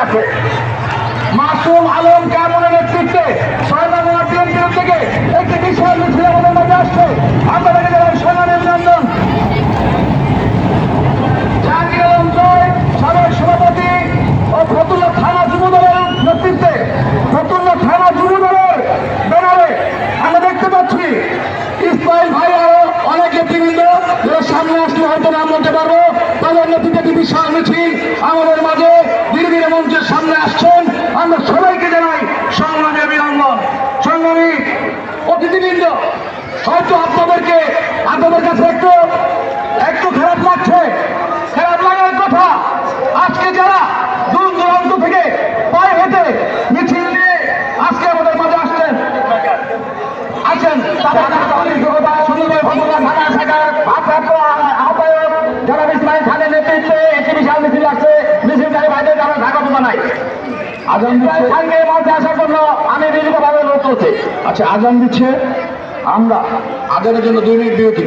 আছে। মাসুম আলম কামরুলের নেতৃত্বে সরকার বিএনপির থেকে একটি বিশাল মিছিল আমাদের মাঝে আসছে। আপনাদেরকে জানাই সংগ্রামী অভিনন্দন। জাহাঙ্গীর আলম জয় সাবেক সভাপতি ও ফতুল্লা থানা যুব দলের নেতৃত্বে ফতুল্লা থানা যুব দলের ব্যানারে আমরা দেখতে পাচ্ছি ইসমাইল ভাই আরো অনেক নেতৃবৃন্দ এর সামনে আসলে হয়তো নাম বলতে পারবো। তাদের নেতৃত্বে একটি বিশাল মিছিল আমাদের মাঝে ধীরে ধীরে মঞ্চের সামনে আসছেন। আমরা সবাইকে জানাই সংগ্রামী অভিনন্দন। সংগ্রামী অতিথিবৃন্দ, হয়তো আপনাদের কাছে একটু খারাপ লাগছে। খারাপ লাগার কথা, আজকে যারা দূর দূরান্ত থেকে পায়ে হেঁটে মিছিল নিয়ে আজকে আমাদের মাঝে আসছেন আহ্বায়ক যারা ইসমাইল খানের নেতৃত্বে একটি বিশাল মিছিল আসছে। মিছিলকারী ভাইদের আমরা স্বাগত জানাই। আজান খানকে মঞ্চে আসার জন্য আমি বিনীতভাবে অনুরোধ করছি। আচ্ছা, আজান দিচ্ছে, আমরা আজানের জন্য 2 মিনিট বিরতি।